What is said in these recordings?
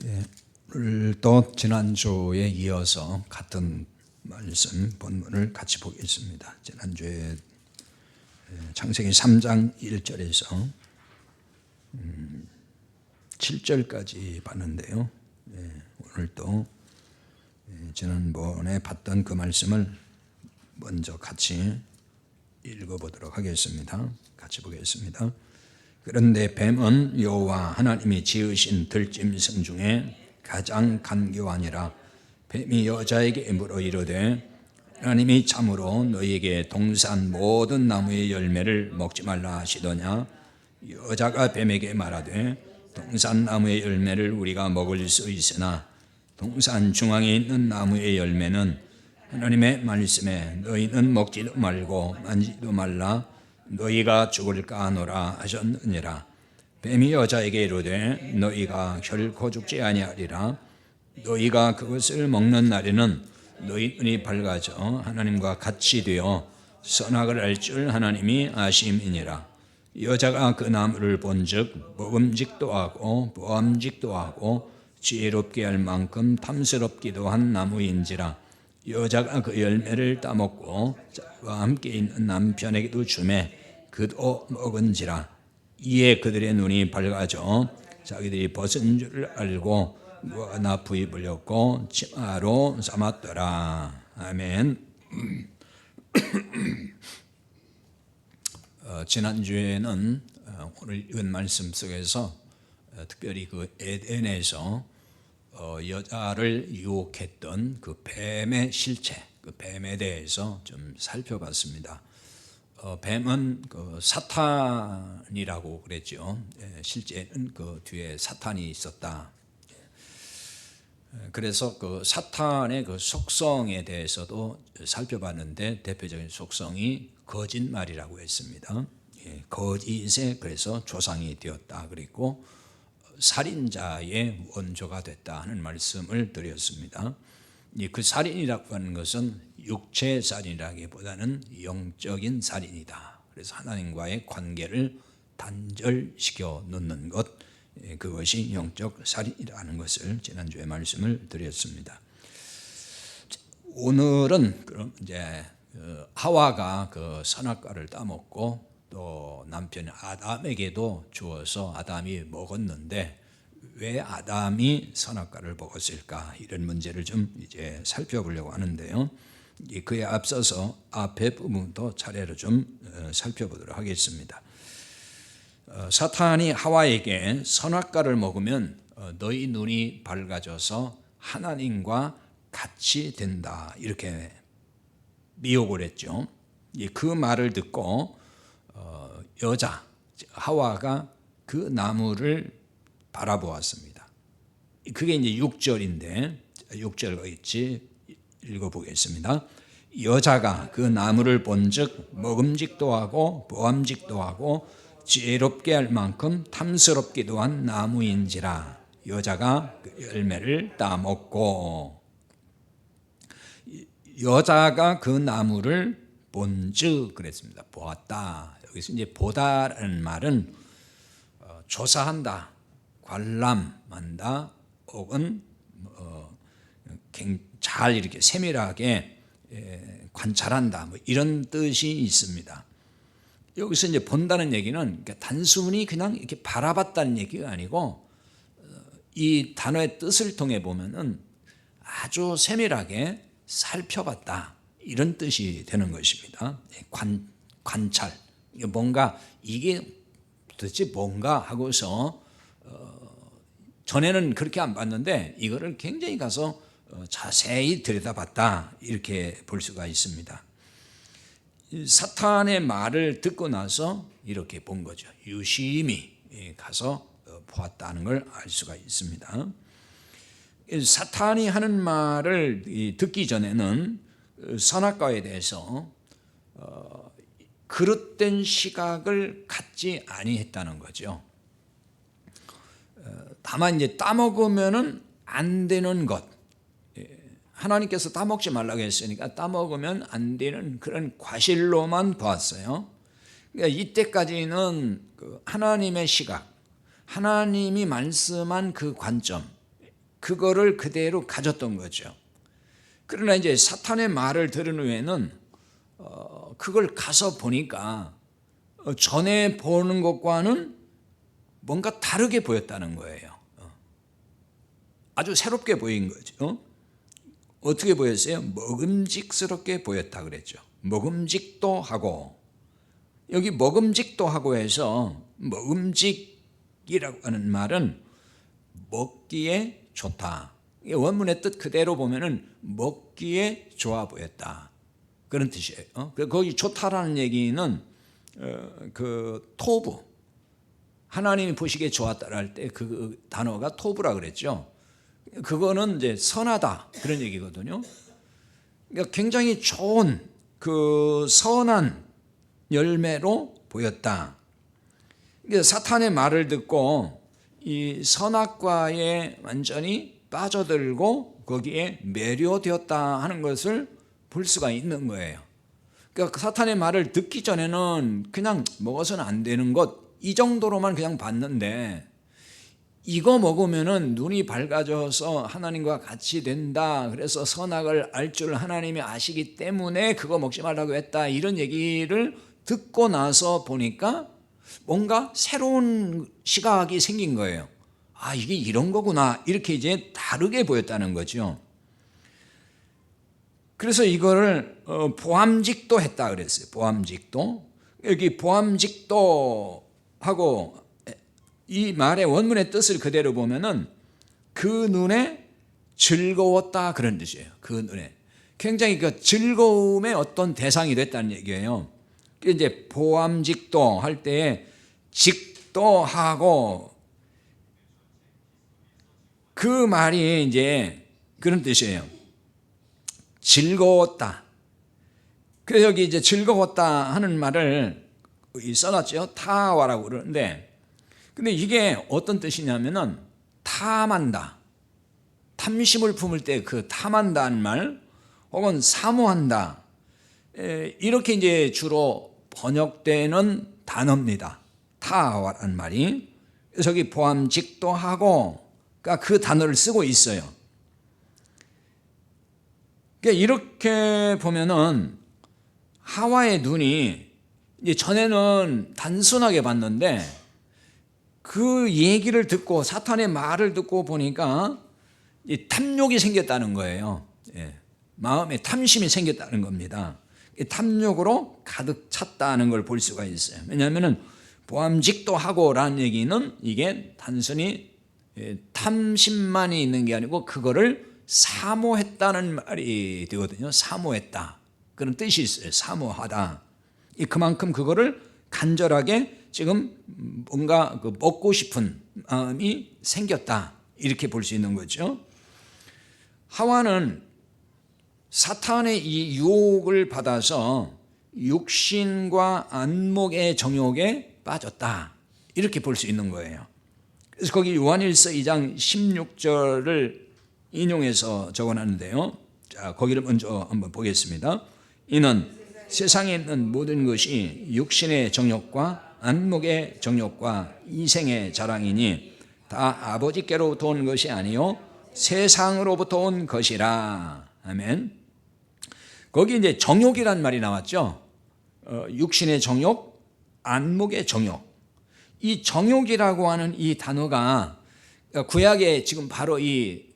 네, 오늘도 지난주에 이어서 같은 말씀 본문을 같이 보겠습니다. 지난주에 창세기 3장 1절에서 7절까지 봤는데요. 오늘도 지난번에 봤던 그 말씀을 먼저 같이 읽어보도록 하겠습니다. 같이 보겠습니다. 그런데 뱀은 여호와 하나님이 지으신 들짐승 중에 가장 간교하니라. 뱀이 여자에게 물어 이르되 하나님이 참으로 너희에게 동산 모든 나무의 열매를 먹지 말라 하시더냐. 여자가 뱀에게 말하되 동산 나무의 열매를 우리가 먹을 수 있으나 동산 중앙에 있는 나무의 열매는 하나님의 말씀에 너희는 먹지도 말고 만지지도 말라 너희가 죽을까 하노라 하셨느니라. 뱀이 여자에게 이르되 너희가 결코 죽지 아니하리라. 너희가 그것을 먹는 날에는 너희 눈이 밝아져 하나님과 같이 되어 선악을 알 줄 하나님이 아심이니라. 여자가 그 나무를 본즉 먹음직도 하고 보암직도 하고 지혜롭게 할 만큼 탐스럽기도 한 나무인지라. 여자가 그 열매를 따먹고 자기와 함께 있는 남편에게도 주매 그도 먹은지라. 이에 그들의 눈이 밝아져 자기들이 벗은 줄을 알고 무화과 부입을 엮고 치마로 삼았더라. 아멘. 지난주에는 오늘 읽은 말씀 속에서 특별히 그 에덴에서 여자를 유혹했던 그 뱀의 실체, 그 뱀에 대해서 좀 살펴봤습니다. 뱀은 그 사탄이라고 그랬죠. 실제는 그 뒤에 사탄이 있었다. 그래서 그 사탄의 그 속성에 대해서도 살펴봤는데 대표적인 속성이 거짓말이라고 했습니다. 거짓의 그래서 조상이 되었다 그랬고 살인자의 원조가 됐다 하는 말씀을 드렸습니다. 그 살인이라고 하는 것은 육체 살인이라기보다는 영적인 살인이다. 그래서 하나님과의 관계를 단절시켜 놓는 것, 그것이 영적 살인이라는 것을 지난주에 말씀을 드렸습니다. 오늘은 그럼 이제 하와가 그 선악과를 따먹고 또 남편 아담에게도 주어서 아담이 먹었는데 왜 아담이 선악과를 먹었을까, 이런 문제를 좀 이제 살펴보려고 하는데요. 그에 앞서서 앞에 부분도 차례로 좀 살펴보도록 하겠습니다. 사탄이 하와에게 선악과를 먹으면 너희 눈이 밝아져서 하나님과 같이 된다, 이렇게 미혹을 했죠. 그 말을 듣고 여자 하와가 그 나무를 바라보았습니다. 그게 이제 6절인데 6절 같이 읽어보겠습니다. 여자가 그 나무를 본즉 먹음직도 하고 보암직도 하고 지혜롭게 할 만큼 탐스럽기도 한 나무인지라. 여자가 그 열매를 따먹고, 여자가 그 나무를 본즉 그랬습니다. 보았다. 여기서 이제 보다라는 말은 조사한다, 관람한다, 혹은 잘 이렇게 세밀하게 관찰한다, 뭐 이런 뜻이 있습니다. 여기서 이제 본다는 얘기는 그러니까 단순히 그냥 이렇게 바라봤다는 얘기가 아니고 이 단어의 뜻을 통해 보면은 아주 세밀하게 살펴봤다, 이런 뜻이 되는 것입니다. 관찰, 뭔가 이게 도대체 뭔가 하고서 전에는 그렇게 안 봤는데 이거를 굉장히 가서 자세히 들여다봤다, 이렇게 볼 수가 있습니다. 사탄의 말을 듣고 나서 이렇게 본 거죠. 유심히 가서 보았다는 걸 알 수가 있습니다. 사탄이 하는 말을 듣기 전에는 선악과에 대해서 그릇된 시각을 갖지 아니했다는 거죠. 다만 이제 따먹으면은 안 되는 것, 하나님께서 따먹지 말라고 했으니까 따먹으면 안 되는 그런 과실로만 보았어요. 그러니까 이때까지는 그 하나님의 시각, 하나님이 말씀한 그 관점, 그거를 그대로 가졌던 거죠. 그러나 이제 사탄의 말을 들은 후에는 그걸 가서 보니까 전에 보는 것과는 뭔가 다르게 보였다는 거예요. 아주 새롭게 보인 거죠. 어떻게 보였어요? 먹음직스럽게 보였다 그랬죠. 먹음직도 하고, 여기 먹음직도 하고 해서 먹음직이라고 하는 말은 먹기에 좋다. 원문의 뜻 그대로 보면은 먹기에 좋아 보였다, 그런 뜻이에요. 거기 좋다라는 얘기는 그 토부, 하나님이 보시기에 좋았다 할 때 그 단어가 토부라 그랬죠. 그거는 이제 선하다 그런 얘기거든요. 그러니까 굉장히 좋은 그 선한 열매로 보였다. 그러니까 사탄의 말을 듣고 이 선악과에 완전히 빠져들고 거기에 매료되었다 하는 것을 볼 수가 있는 거예요. 그러니까 사탄의 말을 듣기 전에는 그냥 먹어서는 안 되는 것, 이 정도로만 그냥 봤는데, 이거 먹으면은 눈이 밝아져서 하나님과 같이 된다, 그래서 선악을 알 줄 하나님이 아시기 때문에 그거 먹지 말라고 했다, 이런 얘기를 듣고 나서 보니까 뭔가 새로운 시각이 생긴 거예요. 아, 이게 이런 거구나, 이렇게 이제 다르게 보였다는 거죠. 그래서 이거를 보암직도 했다 그랬어요. 보암직도. 여기 보암직도 하고 이 말의 원문의 뜻을 그대로 보면은 그 눈에 즐거웠다, 그런 뜻이에요. 그 눈에 굉장히 그 즐거움의 어떤 대상이 됐다는 얘기예요. 이제 보암직도 할 때에 직도하고, 그 말이 이제 그런 뜻이에요. 즐거웠다. 그래서 여기 이제 즐거웠다 하는 말을 써놨죠. 타와라고 그러는데, 근데 이게 어떤 뜻이냐면은 탐한다, 탐심을 품을 때 그 탐한다는 말, 혹은 사모한다, 이렇게 이제 주로 번역되는 단어입니다. 타와라는 말이. 그래서 여기 보암직도하고 그 단어를 쓰고 있어요. 그러니까 이렇게 보면은 하와의 눈이 이제 전에는 단순하게 봤는데, 그 얘기를 듣고 사탄의 말을 듣고 보니까 탐욕이 생겼다는 거예요. 마음에 탐심이 생겼다는 겁니다. 탐욕으로 가득 찼다는 걸 볼 수가 있어요. 왜냐하면 보암직도 하고라는 얘기는 이게 단순히 탐심만이 있는 게 아니고 그거를 사모했다는 말이 되거든요. 사모했다, 그런 뜻이 있어요. 사모하다. 그만큼 그거를 간절하게 지금 뭔가 먹고 싶은 마음이 생겼다, 이렇게 볼 수 있는 거죠. 하와는 사탄의 이 유혹을 받아서 육신과 안목의 정욕에 빠졌다, 이렇게 볼 수 있는 거예요. 그래서 거기 요한일서 2장 16절을 인용해서 적어놨는데요. 자, 거기를 먼저 한번 보겠습니다. 이는 세상에 있는 모든 것이 육신의 정욕과 안목의 정욕과 이생의 자랑이니 다 아버지께로부터 온 것이 아니요 세상으로부터 온 것이라. 아멘. 거기 이제 정욕이란 말이 나왔죠. 육신의 정욕, 안목의 정욕. 이 정욕이라고 하는 이 단어가 구약에 지금 바로 이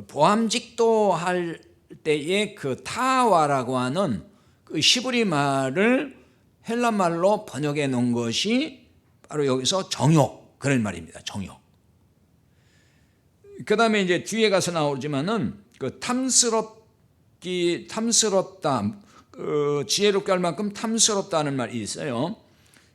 보암직도 할 때의 그 타와라고 하는 그 히브리 말을 헬라 말로 번역해 놓은 것이 바로 여기서 정욕, 그런 말입니다. 정욕. 그 다음에 이제 뒤에 가서 나오지만은 그 탐스럽다, 지혜롭게 할 만큼 탐스럽다는 말이 있어요.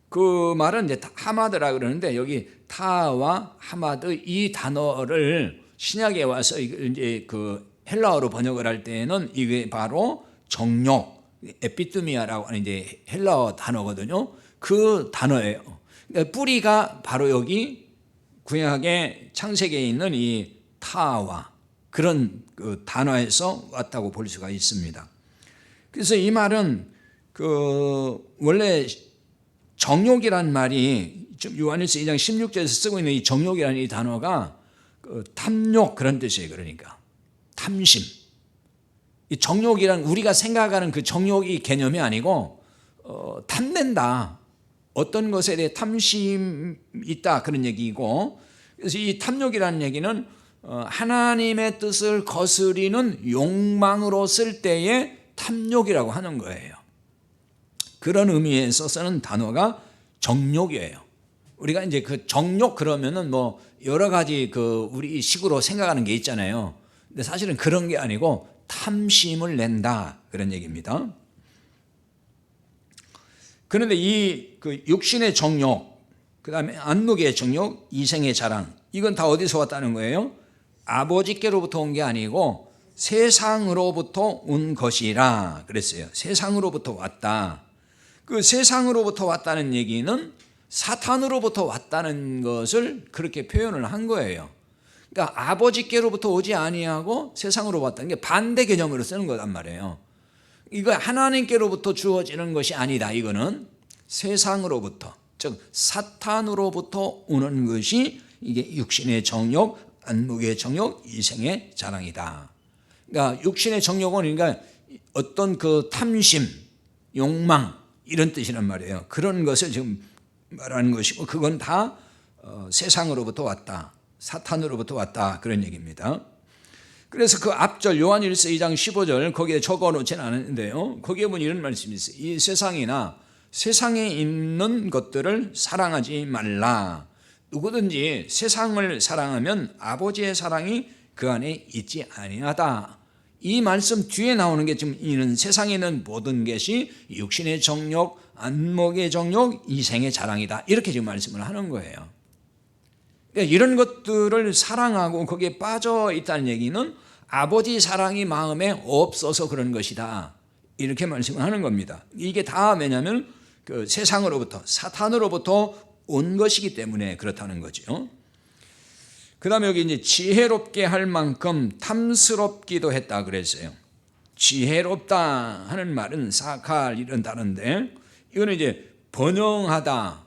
그 말은 이제 하마드라 그러는데, 여기 타와 하마드 이 단어를 신약에 와서 이제 그 헬라어로 번역을 할 때는 이게 바로 정욕, 에피투미아라고 하는 이제 헬라어 단어거든요. 그 단어예요. 그러니까 뿌리가 바로 여기 구약의 창세기에 있는 이 타와, 그런 그 단어에서 왔다고 볼 수가 있습니다. 그래서 이 말은 그 원래 정욕이란 말이 지금 요한일서 2장 16절에서 쓰고 있는 이 정욕이라는 이 단어가 그 탐욕 그런 뜻이에요. 그러니까 탐심. 이 정욕이란 우리가 생각하는 그 정욕이 개념이 아니고 탐낸다. 어떤 것에 대해 탐심이 있다 그런 얘기이고, 그래서 이 탐욕이라는 얘기는 하나님의 뜻을 거스리는 욕망으로 쓸 때의 탐욕이라고 하는 거예요. 그런 의미에서 쓰는 단어가 정욕이에요. 우리가 이제 그 정욕 그러면은 뭐 여러 가지 그 우리 식으로 생각하는 게 있잖아요. 근데 사실은 그런 게 아니고 탐심을 낸다 그런 얘기입니다. 그런데 이 그 육신의 정욕, 그 다음에 안목의 정욕, 이생의 자랑, 이건 다 어디서 왔다는 거예요? 아버지께로부터 온 게 아니고 세상으로부터 온 것이라 그랬어요. 세상으로부터 왔다. 그 세상으로부터 왔다는 얘기는 사탄으로부터 왔다는 것을 그렇게 표현을 한 거예요. 그러니까 아버지께로부터 오지 아니하고 세상으로 왔다는 게 반대 개념으로 쓰는 거란 말이에요. 이거 하나님께로부터 주어지는 것이 아니다. 이거는 세상으로부터, 즉 사탄으로부터 오는 것이 이게 육신의 정욕, 안목의 정욕, 이생의 자랑이다. 그러니까 육신의 정욕은 그러니까 어떤 그 탐심, 욕망 이런 뜻이란 말이에요. 그런 것을 지금 말하는 것이고, 그건 다 세상으로부터 왔다, 사탄으로부터 왔다 그런 얘기입니다. 그래서 그 앞절 요한일서 2장 15절 거기에 적어놓지는 않았는데요, 거기에 보면 이런 말씀이 있어요. 이 세상이나 세상에 있는 것들을 사랑하지 말라. 누구든지 세상을 사랑하면 아버지의 사랑이 그 안에 있지 아니하다. 이 말씀 뒤에 나오는 게 지금 이는 세상에 있는 모든 것이 육신의 정욕, 안목의 정욕, 이생의 자랑이다. 이렇게 지금 말씀을 하는 거예요. 그러니까 이런 것들을 사랑하고 거기에 빠져 있다는 얘기는 아버지 사랑이 마음에 없어서 그런 것이다. 이렇게 말씀을 하는 겁니다. 이게 다 왜냐하면 그 세상으로부터, 사탄으로부터 온 것이기 때문에 그렇다는 거죠. 그 다음에 여기 이제 지혜롭게 할 만큼 탐스럽기도 했다 그랬어요. 지혜롭다 하는 말은 사칼 이런 단어인데, 이거는 이제 번영하다,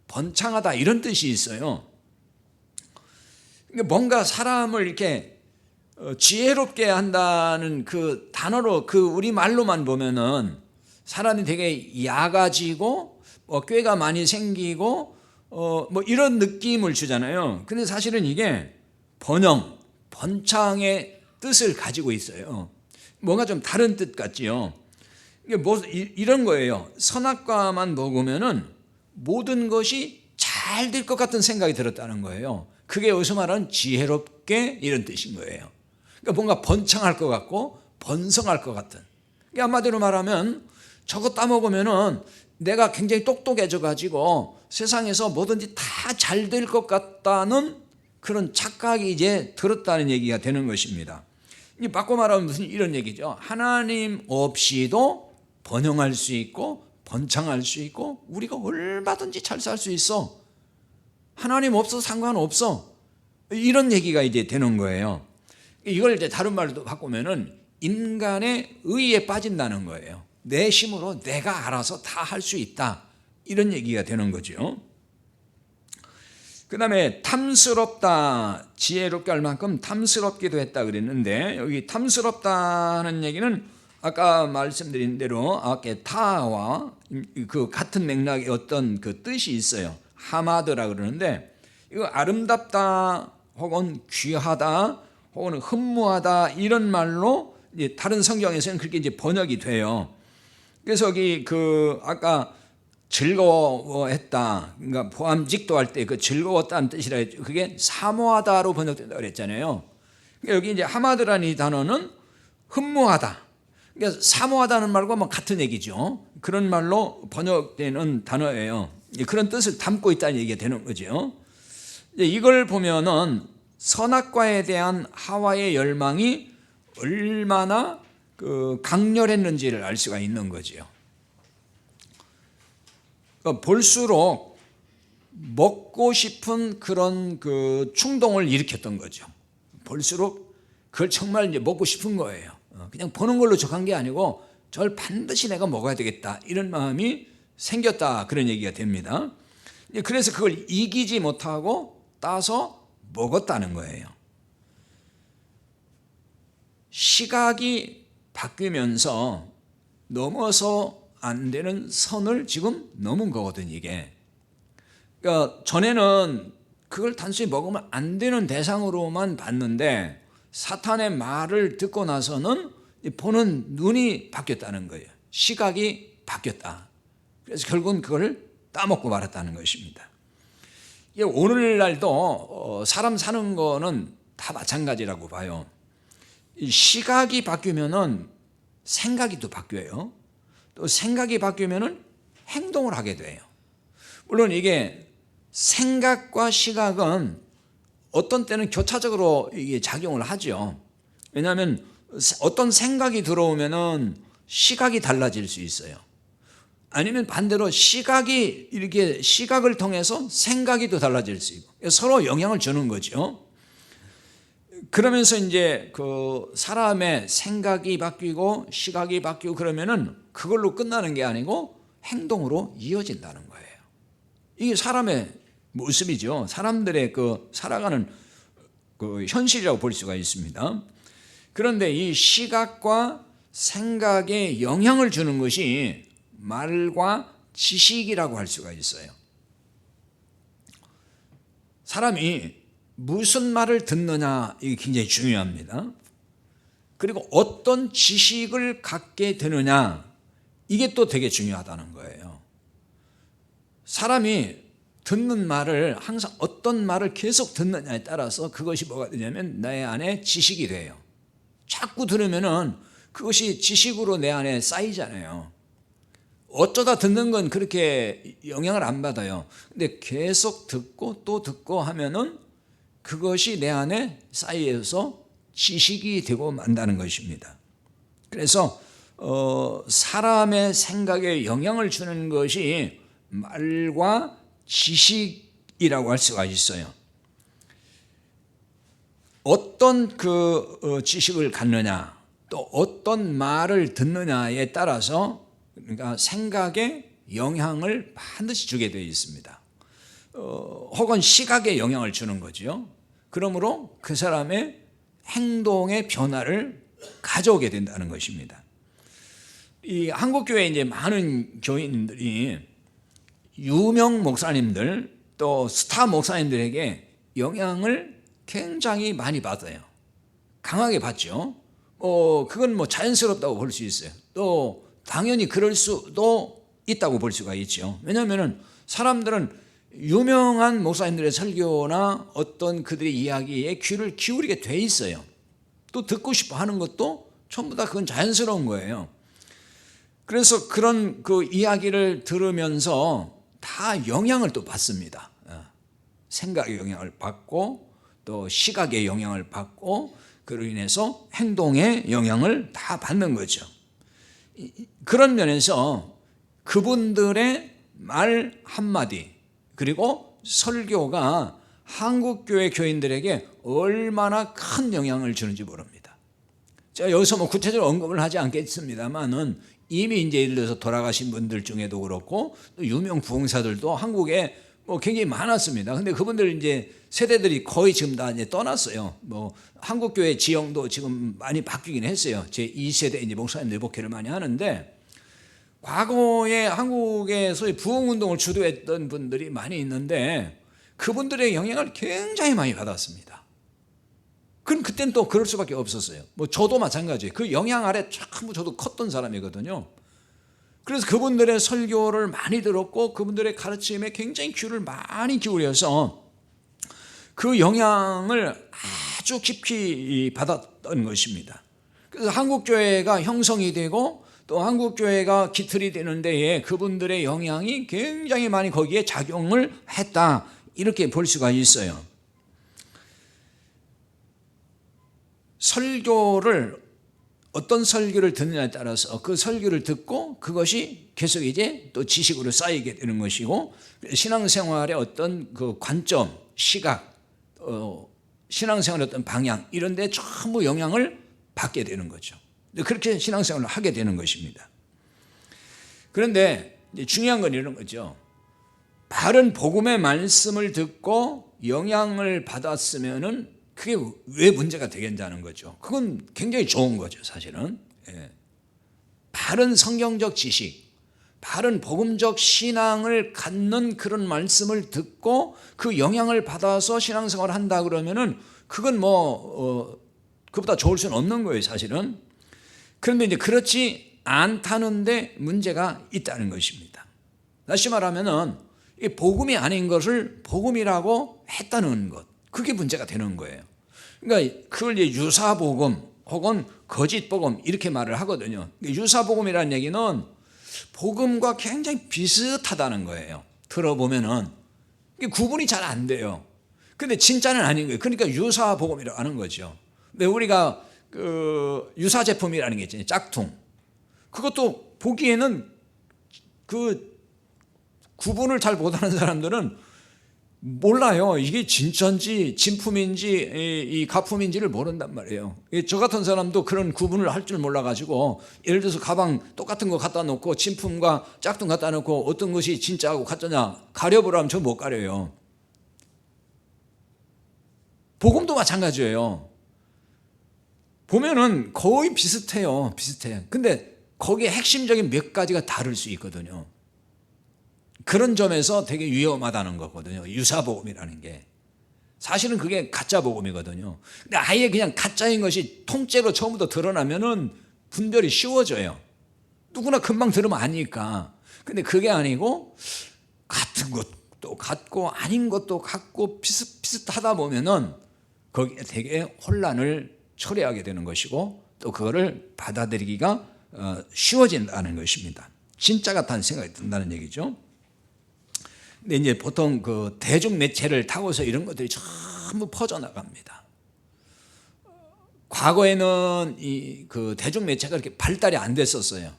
번창하다 이런 뜻이 있어요. 뭔가 사람을 이렇게 지혜롭게 한다는 그 단어로, 그 우리 말로만 보면은 사람이 되게 야가지고 꾀가 많이 생기고 뭐 이런 느낌을 주잖아요. 근데 사실은 이게 번영, 번창의 뜻을 가지고 있어요. 뭔가 좀 다른 뜻 같지요. 이게 뭐 이런 거예요. 선악과만 먹으면은 모든 것이 잘 될 것 같은 생각이 들었다는 거예요. 그게 여기서 말하는 지혜롭게 이런 뜻인 거예요. 그러니까 뭔가 번창할 것 같고 번성할 것 같은. 한마디로 말하면 저거 따먹으면은 내가 굉장히 똑똑해져 가지고 세상에서 뭐든지 다 잘 될 것 같다는 그런 착각이 이제 들었다는 얘기가 되는 것입니다. 이 바꿔 말하면 무슨 이런 얘기죠. 하나님 없이도 번영할 수 있고 번창할 수 있고 우리가 얼마든지 잘 살 수 있어. 하나님 없어도 상관없어. 이런 얘기가 이제 되는 거예요. 이걸 이제 다른 말로 바꾸면은 인간의 의에 빠진다는 거예요. 내 힘으로 내가 알아서 다 할 수 있다. 이런 얘기가 되는 거죠. 그 다음에 탐스럽다, 지혜롭게 할 만큼 탐스럽기도 했다 그랬는데, 여기 탐스럽다 하는 얘기는 아까 말씀드린 대로 아까 타와 그 같은 맥락의 어떤 그 뜻이 있어요. 하마드라 그러는데, 이거 아름답다 혹은 귀하다 혹은 흠무하다 이런 말로 이제 다른 성경에서는 그렇게 이제 번역이 돼요. 그래서 여기 그 아까 즐거워했다, 그러니까 보암직도 할 때 그 즐거웠다는 뜻이라 했죠. 그게 사모하다로 번역된다고 그랬잖아요. 그러니까 여기 이제 하마드라는 이 단어는 흠모하다, 그러니까 사모하다는 말과 뭐 같은 얘기죠. 그런 말로 번역되는 단어예요. 그런 뜻을 담고 있다는 얘기가 되는 거죠. 이걸 보면은 선악과에 대한 하와의 열망이 얼마나 그 강렬했는지를 알 수가 있는 거죠. 볼수록 먹고 싶은 그런 그 충동을 일으켰던 거죠. 볼수록 그걸 정말 이제 먹고 싶은 거예요. 그냥 보는 걸로 족한 게 아니고 저걸 반드시 내가 먹어야 되겠다 이런 마음이 생겼다 그런 얘기가 됩니다. 그래서 그걸 이기지 못하고 따서 먹었다는 거예요. 시각이 바뀌면서 넘어서 안 되는 선을 지금 넘은 거거든 이게. 그러니까 전에는 그걸 단순히 먹으면 안 되는 대상으로만 봤는데 사탄의 말을 듣고 나서는 보는 눈이 바뀌었다는 거예요. 시각이 바뀌었다. 그래서 결국은 그걸 따먹고 말았다는 것입니다. 오늘날도 사람 사는 거는 다 마찬가지라고 봐요. 시각이 바뀌면은 생각이 또 바뀌어요. 또 생각이 바뀌면은 행동을 하게 돼요. 물론 이게 생각과 시각은 어떤 때는 교차적으로 이게 작용을 하죠. 왜냐하면 어떤 생각이 들어오면은 시각이 달라질 수 있어요. 아니면 반대로 시각이 이렇게 시각을 통해서 생각이 또 달라질 수 있고 서로 영향을 주는 거죠. 그러면서 이제 그 사람의 생각이 바뀌고 시각이 바뀌고 그러면은 그걸로 끝나는 게 아니고 행동으로 이어진다는 거예요. 이게 사람의 모습이죠. 사람들의 그 살아가는 그 현실이라고 볼 수가 있습니다. 그런데 이 시각과 생각에 영향을 주는 것이 말과 지식이라고 할 수가 있어요. 사람이 무슨 말을 듣느냐 이게 굉장히 중요합니다. 그리고 어떤 지식을 갖게 되느냐 이게 또 되게 중요하다는 거예요. 사람이 듣는 말을 항상 어떤 말을 계속 듣느냐에 따라서 그것이 뭐가 되냐면 내 안에 지식이 돼요. 자꾸 들으면은 그것이 지식으로 내 안에 쌓이잖아요. 어쩌다 듣는 건 그렇게 영향을 안 받아요. 근데 계속 듣고 또 듣고 하면은 그것이 내 안에 쌓여서 지식이 되고 만다는 것입니다. 그래서 사람의 생각에 영향을 주는 것이 말과 지식이라고 할 수가 있어요. 어떤 그 지식을 갖느냐 또 어떤 말을 듣느냐에 따라서 그러니까 생각에 영향을 반드시 주게 되어 있습니다. 혹은 시각에 영향을 주는 거죠. 그러므로 그 사람의 행동의 변화를 가져오게 된다는 것입니다. 이 한국 교회에 이제 많은 교인들이 유명 목사님들 또 스타 목사님들에게 영향을 굉장히 많이 받아요. 강하게 받죠. 그건 뭐 자연스럽다고 볼 수 있어요. 또 당연히 그럴 수도 있다고 볼 수가 있죠. 왜냐하면 사람들은 유명한 목사님들의 설교나 어떤 그들의 이야기에 귀를 기울이게 돼 있어요. 또 듣고 싶어 하는 것도 전부 다 그건 자연스러운 거예요. 그래서 그런 그 이야기를 들으면서 다 영향을 또 받습니다. 생각의 영향을 받고 또 시각의 영향을 받고 그로 인해서 행동의 영향을 다 받는 거죠. 그런 면에서 그분들의 말 한마디 그리고 설교가 한국교회 교인들에게 얼마나 큰 영향을 주는지 모릅니다. 제가 여기서 뭐 구체적으로 언급을 하지 않겠습니다만은 이미 이제 예를 들어서 돌아가신 분들 중에도 그렇고 또 유명 부흥사들도 한국에 뭐 굉장히 많았습니다. 근데 그분들 이제 세대들이 거의 지금 다 이제 떠났어요. 뭐 한국교회 지형도 지금 많이 바뀌긴 했어요. 제 2세대 이제 목사님들 목회를 많이 하는데 과거에 한국에 소위 부흥운동을 주도했던 분들이 많이 있는데 그분들의 영향을 굉장히 많이 받았습니다. 그럼 그때는 또 그럴 수밖에 없었어요. 뭐 저도 마찬가지예요. 그 영향 아래 참 저도 컸던 사람이거든요. 그래서 그분들의 설교를 많이 들었고 그분들의 가르침에 굉장히 귀를 많이 기울여서 그 영향을 아주 깊이 받았던 것입니다. 그래서 한국교회가 형성이 되고 또 한국교회가 기틀이 되는 데에 그분들의 영향이 굉장히 많이 거기에 작용을 했다 이렇게 볼 수가 있어요. 설교를 어떤 설교를 듣느냐에 따라서 그 설교를 듣고 그것이 계속 이제 또 지식으로 쌓이게 되는 것이고 신앙생활의 어떤 그 관점, 시각, 신앙생활의 어떤 방향 이런 데 전부 영향을 받게 되는 거죠. 그렇게 신앙생활을 하게 되는 것입니다. 그런데 이제 중요한 건 이런 거죠. 바른 복음의 말씀을 듣고 영향을 받았으면은 그게 왜 문제가 되겠냐는 거죠. 그건 굉장히 좋은 거죠, 사실은. 예. 바른 성경적 지식, 바른 복음적 신앙을 갖는 그런 말씀을 듣고 그 영향을 받아서 신앙생활을 한다 그러면은 그건 그보다 좋을 수는 없는 거예요, 사실은. 그런데 이제 그렇지 않다는데 문제가 있다는 것입니다. 다시 말하면은 이 복음이 아닌 것을 복음이라고 했다는 것, 그게 문제가 되는 거예요. 그러니까 그걸 이제 유사복음 혹은 거짓복음 이렇게 말을 하거든요. 유사복음이라는 얘기는 복음과 굉장히 비슷하다는 거예요. 들어보면은 이게 구분이 잘 안 돼요. 근데 진짜는 아닌 거예요. 그러니까 유사복음이라고 하는 거죠. 근데 우리가 그 유사제품이라는 게 있잖아요. 짝퉁. 그것도 보기에는 그 구분을 잘 못하는 사람들은 몰라요. 이게 진짜인지 진품인지 이 가품인지를 모른단 말이에요. 저 같은 사람도 그런 구분을 할 줄 몰라가지고 예를 들어서 가방 똑같은 거 갖다 놓고 진품과 짝퉁 갖다 놓고 어떤 것이 진짜하고 가짜냐 가려보라면 저 못 가려요. 복음도 마찬가지예요. 보면은 거의 비슷해요. 비슷해. 근데 거기에 핵심적인 몇 가지가 다를 수 있거든요. 그런 점에서 되게 위험하다는 거거든요. 유사복음이라는 게. 사실은 그게 가짜복음이거든요. 근데 아예 그냥 가짜인 것이 통째로 처음부터 드러나면은 분별이 쉬워져요. 누구나 금방 들으면 아니까. 근데 그게 아니고 같은 것도 같고 아닌 것도 같고 비슷하다 보면은 거기에 되게 혼란을 초래하게 되는 것이고 또 그거를 받아들이기가 쉬워진다는 것입니다. 진짜 같다는 생각이 든다는 얘기죠. 근데 이제 보통 그 대중 매체를 타고서 이런 것들이 전부 퍼져나갑니다. 과거에는 그 대중 매체가 그렇게 발달이 안 됐었어요.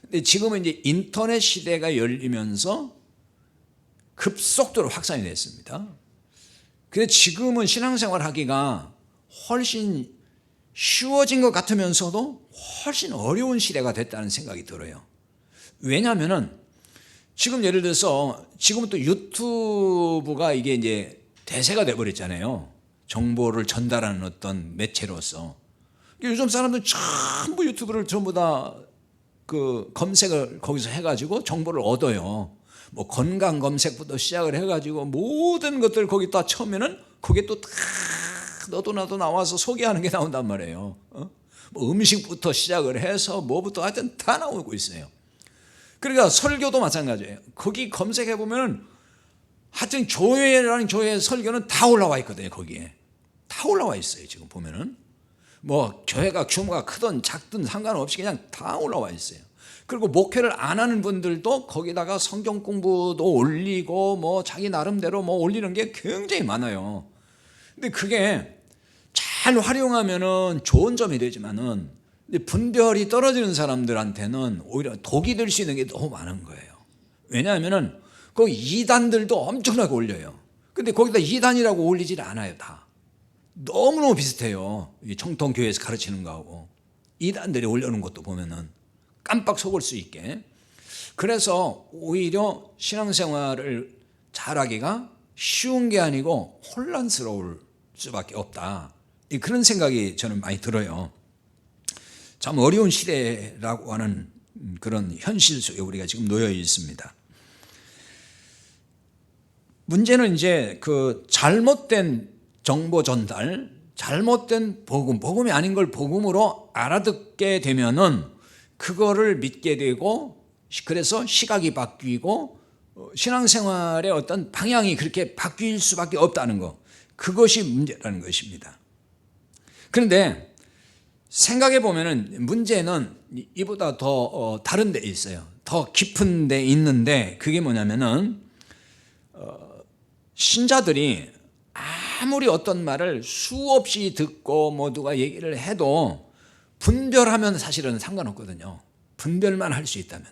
근데 지금은 이제 인터넷 시대가 열리면서 급속도로 확산이 됐습니다. 그래서 지금은 신앙생활 하기가 훨씬 쉬워진 것 같으면서도 훨씬 어려운 시대가 됐다는 생각이 들어요. 왜냐하면은 지금 예를 들어서 지금은 또 유튜브가 이게 이제 대세가 돼버렸잖아요. 정보를 전달하는 어떤 매체로서. 요즘 사람들 전부 유튜브를 전부 다 그 검색을 거기서 해가지고 정보를 얻어요. 뭐 건강 검색부터 시작을 해가지고 모든 것들 거기다 쳐면은 거기에 또 다 너도 나도 나와서 소개하는 게 나온단 말이에요. 뭐 음식부터 시작을 해서 뭐부터 하여튼 다 나오고 있어요. 그러니까 설교도 마찬가지예요. 거기 검색해 보면 하여튼 교회라는 교회의 설교는 다 올라와 있거든요. 거기에 다 올라와 있어요. 지금 보면은 뭐 교회가 규모가 크든 작든 상관없이 그냥 다 올라와 있어요. 그리고 목회를 안 하는 분들도 거기다가 성경 공부도 올리고 뭐 자기 나름대로 뭐 올리는 게 굉장히 많아요. 근데 그게 잘 활용하면은 좋은 점이 되지만은 분별이 떨어지는 사람들한테는 오히려 독이 될 수 있는 게 너무 많은 거예요. 왜냐하면은 그 이단들도 엄청나게 올려요. 근데 거기다 이단이라고 올리질 않아요. 다 너무너무 비슷해요. 청통교회에서 가르치는 거하고 이단들이 올려놓은 것도 보면은 깜빡 속을 수 있게. 그래서 오히려 신앙생활을 잘하기가 쉬운 게 아니고 혼란스러울 수밖에 없다. 그런 생각이 저는 많이 들어요. 참 어려운 시대라고 하는 그런 현실 속에 우리가 지금 놓여 있습니다. 문제는 이제 그 잘못된 정보 전달, 잘못된 복음이 아닌 걸 복음으로 알아듣게 되면은 그거를 믿게 되고 그래서 시각이 바뀌고 신앙생활의 어떤 방향이 그렇게 바뀔 수밖에 없다는 거, 그것이 문제라는 것입니다. 그런데 생각해 보면은 문제는 이보다 더 다른 데 있어요. 더 깊은 데 있는데 그게 뭐냐면은 신자들이 아무리 어떤 말을 수없이 듣고 뭐 누가 얘기를 해도 분별하면 사실은 상관없거든요. 분별만 할 수 있다면,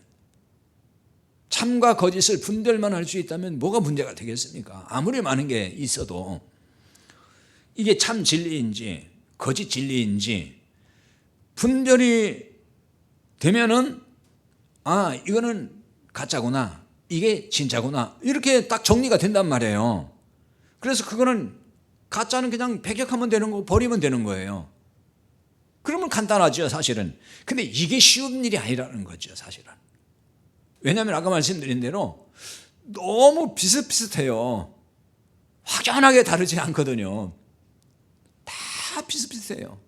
참과 거짓을 분별만 할 수 있다면 뭐가 문제가 되겠습니까? 아무리 많은 게 있어도 이게 참 진리인지 거짓 진리인지 분별이 되면은 아, 이거는 가짜구나, 이게 진짜구나. 이렇게 딱 정리가 된단 말이에요. 그래서 그거는 가짜는 그냥 배격하면 되는 거고 버리면 되는 거예요. 그러면 간단하죠, 사실은. 근데 이게 쉬운 일이 아니라는 거죠, 사실은. 왜냐하면 아까 말씀드린 대로 너무 비슷비슷해요. 확연하게 다르지 않거든요. 다 비슷비슷해요.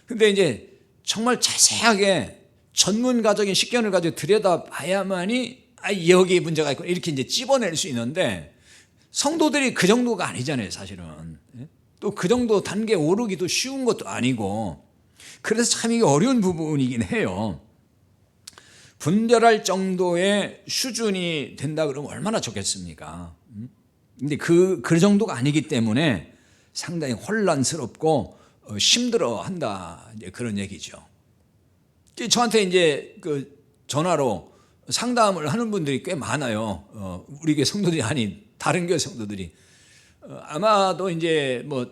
근데 이제 정말 자세하게 전문가적인 식견을 가지고 들여다봐야만이 여기에 문제가 있고 이렇게 이제 찝어낼 수 있는데, 성도들이 그 정도가 아니잖아요, 사실은. 또 그 정도 단계 오르기도 쉬운 것도 아니고, 그래서 참 이게 어려운 부분이긴 해요. 분별할 정도의 수준이 된다 그러면 얼마나 좋겠습니까? 근데 그 정도가 아니기 때문에 상당히 혼란스럽고 힘들어 한다, 그런 얘기죠. 저한테 이제 그 전화로 상담을 하는 분들이 꽤 많아요. 우리 교회 성도들이 아닌 다른 교회 성도들이. 아마도 이제 뭐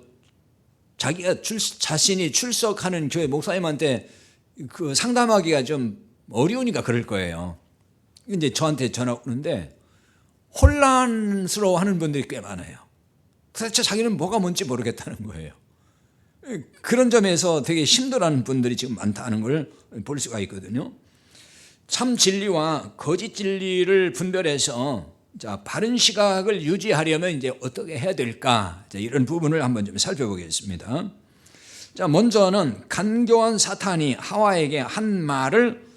자기가 자신이 출석하는 교회 목사님한테 그 상담하기가 좀 어려우니까 그럴 거예요. 이제 저한테 전화 오는데 혼란스러워하는 분들이 꽤 많아요. 도대체 자기는 뭐가 뭔지 모르겠다는 거예요. 그런 점에서 되게 힘들어하는 분들이 지금 많다는 걸 볼 수가 있거든요. 참 진리와 거짓 진리를 분별해서 바른 시각을 유지하려면 이제 어떻게 해야 될까? 이런 부분을 한번 좀 살펴보겠습니다. 먼저는 간교한 사탄이 하와에게 한 말을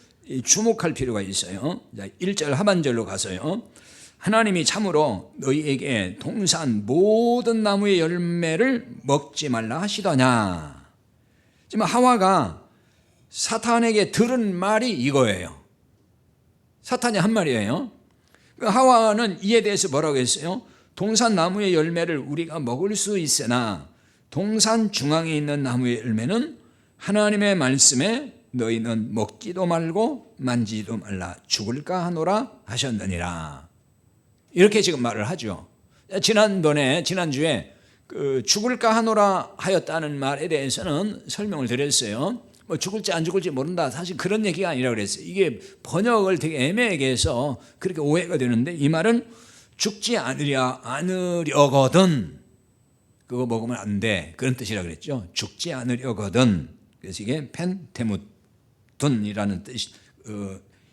주목할 필요가 있어요. 1절 하반절로 가서요. 하나님이 참으로 너희에게 동산 모든 나무의 열매를 먹지 말라 하시더냐. 지금 하와가 사탄에게 들은 말이 이거예요. 사탄이 한 말이에요. 하와는 이에 대해서 뭐라고 했어요? 동산 나무의 열매를 우리가 먹을 수 있으나 동산 중앙에 있는 나무의 열매는 하나님의 말씀에 너희는 먹지도 말고 만지지도 말라 죽을까 하노라 하셨느니라. 이렇게 지금 말을 하죠. 지난주에 그 죽을까 하노라 하였다는 말에 대해서는 설명을 드렸어요. 뭐 죽을지 안 죽을지 모른다, 사실 그런 얘기가 아니라 그랬어요. 이게 번역을 되게 애매하게 해서 그렇게 오해가 되는데, 이 말은 죽지 않으려거든 그거 먹으면 안 돼, 그런 뜻이라 그랬죠. 죽지 않으려거든. 그래서 이게 펜테무둔이라는 뜻,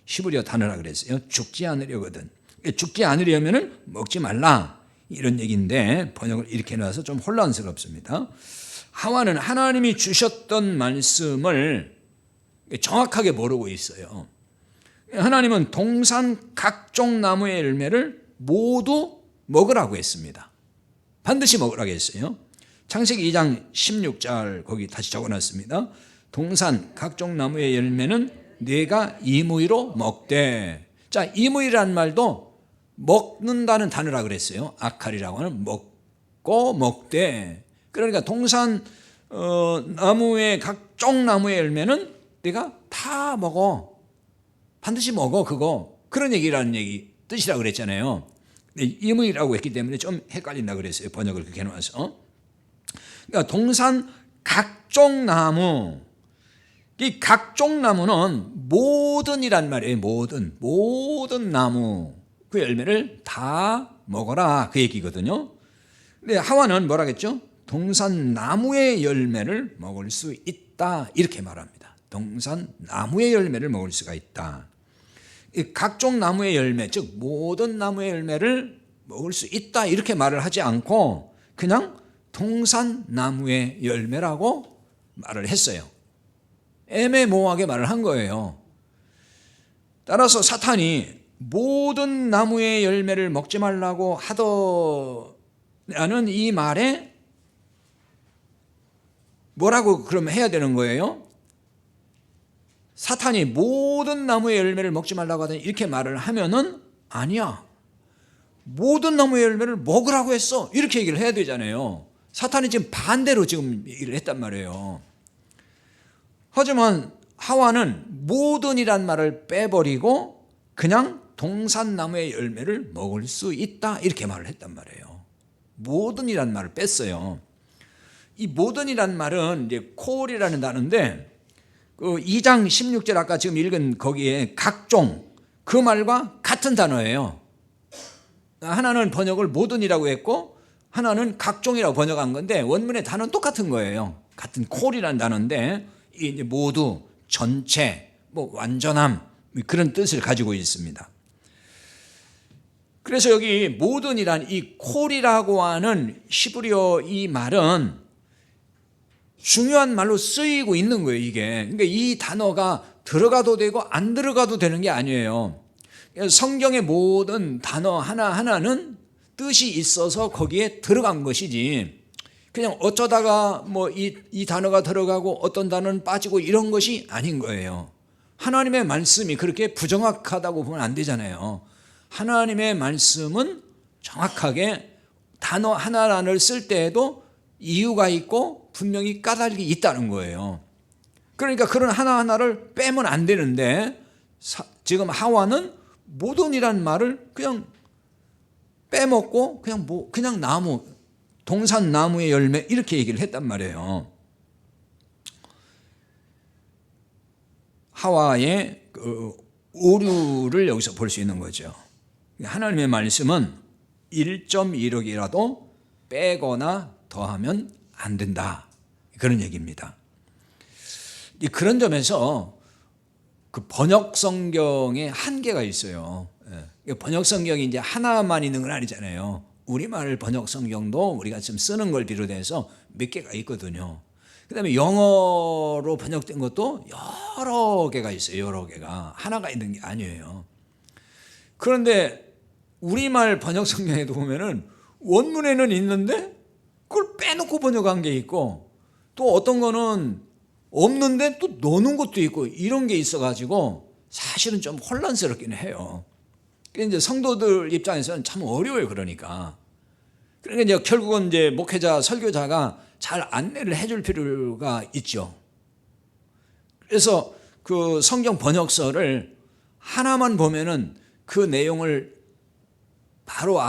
히브리어 단어라 그랬어요. 죽지 않으려거든. 죽지 않으려면은 먹지 말라, 이런 얘기인데 번역을 이렇게 해놔서 좀 혼란스럽습니다. 하와는 하나님이 주셨던 말씀을 정확하게 모르고 있어요. 하나님은 동산 각종 나무의 열매를 모두 먹으라고 했습니다. 반드시 먹으라고 했어요. 창세기 2장 16절 거기 다시 적어놨습니다. 동산 각종 나무의 열매는 네가 이무이로 먹되. 자, 이무이라는 말도 먹는다는 단어라 그랬어요. 아칼이라고 하는 먹고 먹되. 그러니까 동산 나무의 각종 나무의 열매는 네가 다 먹어, 반드시 먹어, 그거, 그런 얘기라는 뜻이라 그랬잖아요. 이무이라고 했기 때문에 좀 헷갈린다 그랬어요. 번역을 그렇게 해놔서. 그러니까 동산 각종 나무, 이 각종 나무는 모든이란 말이에요. 모든 나무 그 열매를 다 먹어라, 그 얘기거든요. 근데 하와는 뭐라겠죠? 동산 나무의 열매를 먹을 수 있다, 이렇게 말합니다. 동산 나무의 열매를 먹을 수가 있다. 이 각종 나무의 열매, 즉 모든 나무의 열매를 먹을 수 있다, 이렇게 말을 하지 않고 그냥 동산 나무의 열매라고 말을 했어요. 애매모호하게 말을 한 거예요. 따라서 사탄이 모든 나무의 열매를 먹지 말라고 하더라는 이 말에 뭐라고 그러면 해야 되는 거예요? 사탄이 모든 나무의 열매를 먹지 말라고 하더니 이렇게 말을 하면은 아니야, 모든 나무의 열매를 먹으라고 했어, 이렇게 얘기를 해야 되잖아요. 사탄이 지금 반대로 지금 얘기를 했단 말이에요. 하지만 하와는 모든이란 말을 빼버리고 그냥 동산나무의 열매를 먹을 수 있다, 이렇게 말을 했단 말이에요. 모든이란 말을 뺐어요. 이 모든이란 말은 이제 콜이라는 단어인데, 그 2장 16절 아까 지금 읽은 거기에 각종, 그 말과 같은 단어예요. 하나는 번역을 모든이라고 했고 하나는 각종이라고 번역한 건데 원문의 단어는 똑같은 거예요. 같은 콜이라는 단어인데 이제 모두, 전체, 뭐 완전함 그런 뜻을 가지고 있습니다. 그래서 여기 모든이란 이 콜이라고 하는 히브리어 이 말은 중요한 말로 쓰이고 있는 거예요. 이게 그러니까 이 단어가 들어가도 되고 안 들어가도 되는 게 아니에요. 성경의 모든 단어 하나하나는 뜻이 있어서 거기에 들어간 것이지 그냥 어쩌다가 뭐 이 단어가 들어가고 어떤 단어는 빠지고 이런 것이 아닌 거예요. 하나님의 말씀이 그렇게 부정확하다고 보면 안 되잖아요. 하나님의 말씀은 정확하게 단어 하나를 쓸 때에도 이유가 있고 분명히 까닭이 있다는 거예요. 그러니까 그런 하나하나를 빼면 안 되는데 지금 하와는 모든이라는 말을 그냥 빼먹고 그냥 나무, 동산 나무의 열매 이렇게 얘기를 했단 말이에요. 하와의 그 오류를 여기서 볼 수 있는 거죠. 하나님의 말씀은 1.1억이라도 빼거나 더하면 안 된다. 그런 얘기입니다. 그런 점에서 그 번역 성경에 한계가 있어요. 번역 성경이 이제 하나만 있는 건 아니잖아요. 우리말 번역 성경도 우리가 지금 쓰는 걸 비롯해서 몇 개가 있거든요. 그다음에 영어로 번역된 것도 여러 개가 있어요. 여러 개가 하나가 있는 게 아니에요. 그런데 우리말 번역 성경에도 보면은 원문에는 있는데 그걸 빼놓고 번역한 게 있고 또 어떤 거는 없는데 또 넣는 것도 있고 이런 게 있어가지고 사실은 좀 혼란스럽긴 해요. 이제 성도들 입장에서는 참 어려워요. 그러니까 이제 결국은 이제 목회자, 설교자가 잘 안내를 해줄 필요가 있죠. 그래서 그 성경 번역서를 하나만 보면은 그 내용을 바로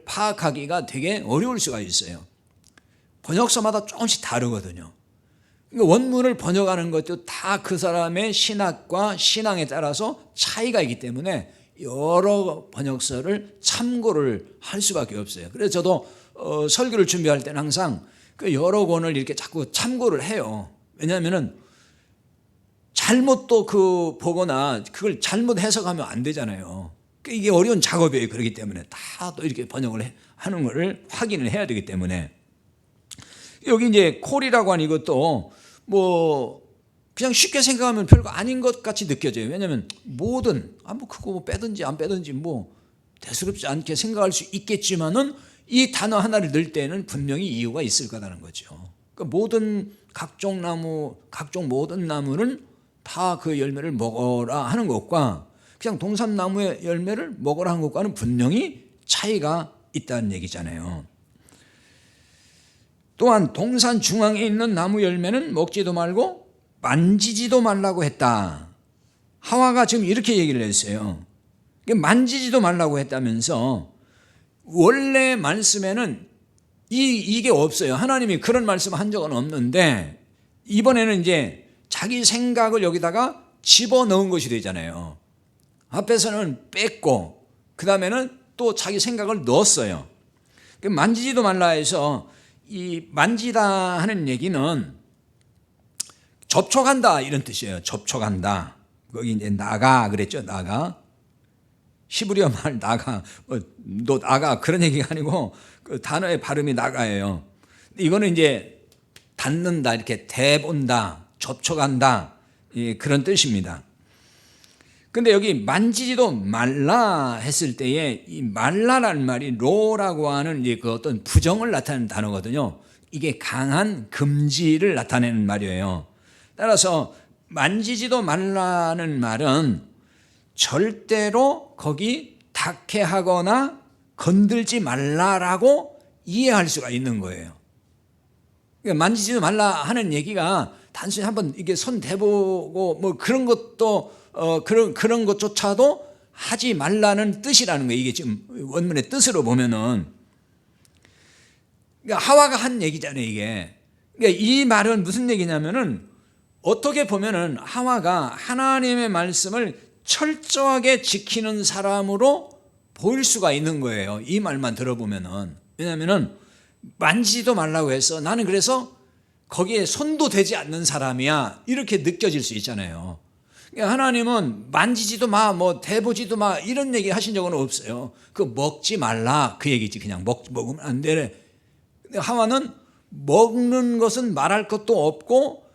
파악하기가 되게 어려울 수가 있어요. 번역서마다 조금씩 다르거든요. 그러니까 원문을 번역하는 것도 다 그 사람의 신학과 신앙에 따라서 차이가 있기 때문에 여러 번역서를 참고를 할 수밖에 없어요. 그래서 저도 설교를 준비할 때는 항상 그 여러 권을 이렇게 자꾸 참고를 해요. 왜냐하면은 잘못 또 보거나 그걸 잘못 해석하면 안 되잖아요. 이게 어려운 작업이에요. 그렇기 때문에 다 또 이렇게 번역을 하는 것을 확인을 해야 되기 때문에 여기 이제 콜이라고 하는 이것도 뭐 그냥 쉽게 생각하면 별거 아닌 것 같이 느껴져요. 왜냐하면 모든 뭐 그거 뭐 빼든지 안 빼든지 뭐 대수롭지 않게 생각할 수 있겠지만은 이 단어 하나를 넣을 때는 분명히 이유가 있을 거라는 거죠. 그러니까 모든 각종 나무, 각종 모든 나무는 다 그 열매를 먹어라 하는 것과 그냥 동산나무의 열매를 먹으라 하는 것과는 분명히 차이가 있다는 얘기잖아요. 또한 동산 중앙에 있는 나무 열매는 먹지도 말고 만지지도 말라고 했다. 하와가 지금 이렇게 얘기를 했어요. 만지지도 말라고 했다면서 원래 말씀에는 이게 없어요. 하나님이 그런 말씀을 한 적은 없는데 이번에는 이제 자기 생각을 여기다가 집어넣은 것이 되잖아요. 앞에서는 뺐고 그 다음에는 또 자기 생각을 넣었어요. 만지지도 말라 해서 이 만지다 하는 얘기는 접촉한다 이런 뜻이에요. 접촉한다. 거기 이제 나가 그랬죠. 나가. 히브리어 말 나가. 너 나가 그런 얘기가 아니고 그 단어의 발음이 나가예요. 이거는 이제 닿는다 이렇게 대본다 접촉한다 그런 뜻입니다. 근데 여기 만지지도 말라 했을 때에 이 말라라는 말이 로라고 하는 이제 그 어떤 부정을 나타내는 단어거든요. 이게 강한 금지를 나타내는 말이에요. 따라서 만지지도 말라는 말은 절대로 거기 닿게 하거나 건들지 말라라고 이해할 수가 있는 거예요. 그러니까 만지지도 말라 하는 얘기가 단순히 한번 이게 손 대보고 뭐 그런 것도 그런 것조차도 하지 말라는 뜻이라는 거예요. 이게 지금 원문의 뜻으로 보면은 그러니까 하와가 한 얘기잖아요. 이게 그러니까 이 말은 무슨 얘기냐면은 어떻게 보면은 하와가 하나님의 말씀을 철저하게 지키는 사람으로 보일 수가 있는 거예요. 이 말만 들어보면은. 왜냐하면은 만지지도 말라고 해서 나는 그래서 거기에 손도 대지 않는 사람이야, 이렇게 느껴질 수 있잖아요. 그러니까 하나님은 만지지도 마, 뭐 대보지도 마, 이런 얘기 하신 적은 없어요. 그 먹지 말라, 그 얘기지. 그냥 먹으면 안 되래. 근데 하와는 먹는 것은 말할 것도 없고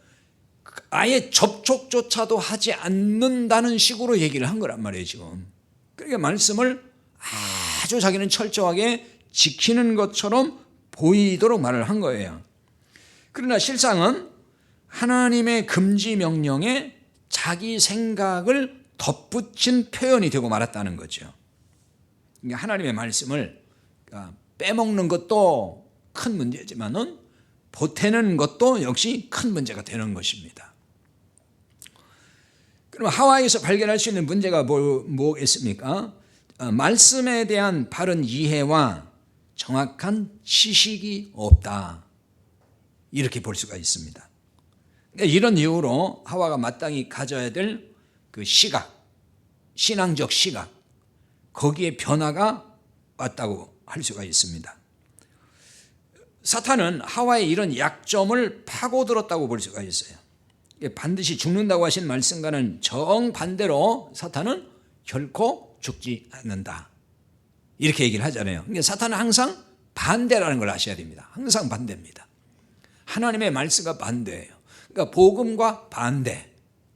아예 접촉조차도 하지 않는다는 식으로 얘기를 한 거란 말이에요, 지금. 그러니까 말씀을 아주 자기는 철저하게 지키는 것처럼 보이도록 말을 한 거예요. 그러나 실상은 하나님의 금지 명령에 자기 생각을 덧붙인 표현이 되고 말았다는 거죠. 그러니까 하나님의 말씀을 빼먹는 것도 큰 문제지만은 보태는 것도 역시 큰 문제가 되는 것입니다. 그럼 하와에서 발견할 수 있는 문제가 뭐겠습니까? 말씀에 대한 바른 이해와 정확한 지식이 없다, 이렇게 볼 수가 있습니다. 이런 이유로 하와가 마땅히 가져야 될 그 시각, 신앙적 시각, 거기에 변화가 왔다고 할 수가 있습니다. 사탄은 하와의 이런 약점을 파고들었다고 볼 수가 있어요. 반드시 죽는다고 하신 말씀과는 정반대로 사탄은 결코 죽지 않는다, 이렇게 얘기를 하잖아요. 그러니까 사탄은 항상 반대라는 걸 아셔야 됩니다. 항상 반대입니다. 하나님의 말씀과 반대예요. 그러니까 복음과 반대,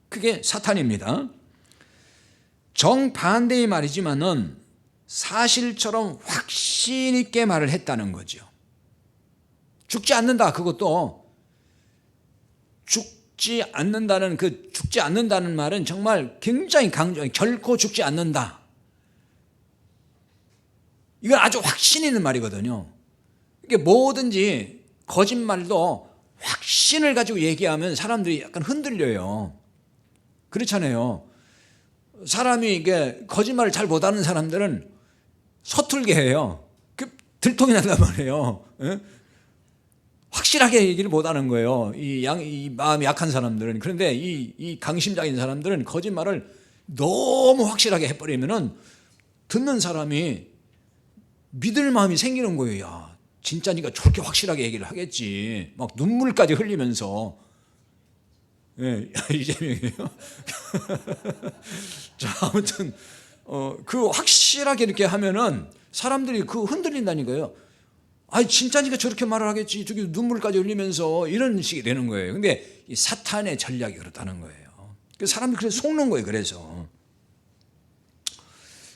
그게 사탄입니다. 정반대의 말이지만은 사실처럼 확신 있게 말을 했다는 거죠. 죽지 않는다, 그것도 죽지 않는다는 말은 정말 굉장히 강조해요. 결코 죽지 않는다, 이건 아주 확신 있는 말이거든요. 이게 뭐든지 거짓말도 확신을 가지고 얘기하면 사람들이 약간 흔들려요. 그렇잖아요. 사람이 이게 거짓말을 잘 못하는 사람들은 서툴게 해요. 들통이 난단 말이에요. 확실하게 얘기를 못하는 거예요, 이 마음이 약한 사람들은. 그런데 이 강심장인 사람들은 거짓말을 너무 확실하게 해버리면은 듣는 사람이 믿을 마음이 생기는 거예요. 야, 진짜니까 저렇게 확실하게 얘기를 하겠지, 막 눈물까지 흘리면서. 예, 이재명이에요. 자, 아무튼 그 확실하게 이렇게 하면은 사람들이 그 흔들린다니까요. 아니, 진짜니까 저렇게 말을 하겠지, 저기 눈물까지 흘리면서, 이런 식이 되는 거예요. 근데 이 사탄의 전략이 그렇다는 거예요. 사람들이 그래서 속는 거예요. 그래서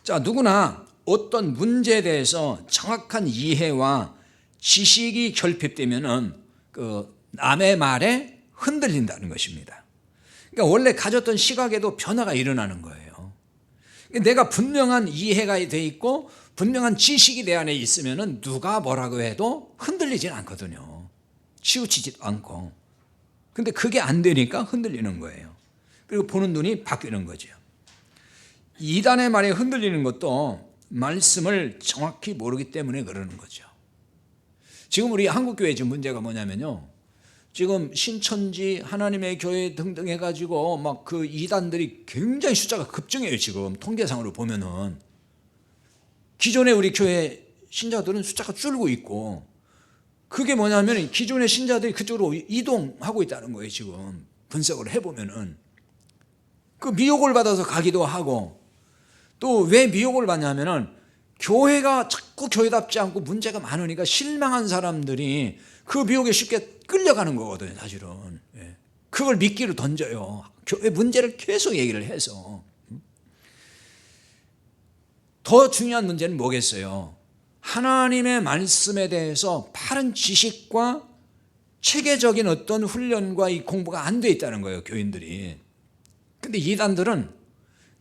자, 누구나 어떤 문제에 대해서 정확한 이해와 지식이 결핍되면은 그 남의 말에 흔들린다는 것입니다. 그러니까 원래 가졌던 시각에도 변화가 일어나는 거예요. 내가 분명한 이해가 돼 있고 분명한 지식이 내 안에 있으면은 누가 뭐라고 해도 흔들리진 않거든요. 치우치지도 않고. 근데 그게 안 되니까 흔들리는 거예요. 그리고 보는 눈이 바뀌는 거죠. 이단의 말에 흔들리는 것도 말씀을 정확히 모르기 때문에 그러는 거죠. 지금 우리 한국교회 지금 문제가 뭐냐면요, 지금 신천지, 하나님의 교회 등등 해가지고 막 그 이단들이 굉장히 숫자가 급증해요. 지금 통계상으로 보면은 기존의 우리 교회 신자들은 숫자가 줄고 있고, 그게 뭐냐면 기존의 신자들이 그쪽으로 이동하고 있다는 거예요. 지금 분석을 해보면은 그 미혹을 받아서 가기도 하고, 또 왜 미혹을 받냐면은 교회가 자꾸 교회답지 않고 문제가 많으니까 실망한 사람들이 그 미혹에 쉽게 끌려가는 거거든요, 사실은. 그걸 미끼로 던져요. 교회 문제를 계속 얘기를 해서. 더 중요한 문제는 뭐겠어요? 하나님의 말씀에 대해서 바른 지식과 체계적인 어떤 훈련과 이 공부가 안 돼 있다는 거예요, 교인들이. 근데 이단들은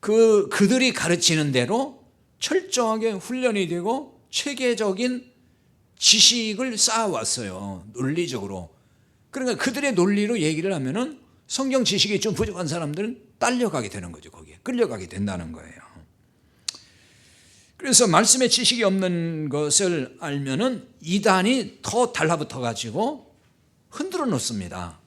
그들이 가르치는 대로 철저하게 훈련이 되고 체계적인 지식을 쌓아왔어요, 논리적으로. 그러니까 그들의 논리로 얘기를 하면은 성경 지식이 좀 부족한 사람들은 딸려가게 되는 거죠. 거기에 끌려가게 된다는 거예요. 그래서 말씀의 지식이 없는 것을 알면은 이단이 더 달라붙어 가지고 흔들어 놓습니다.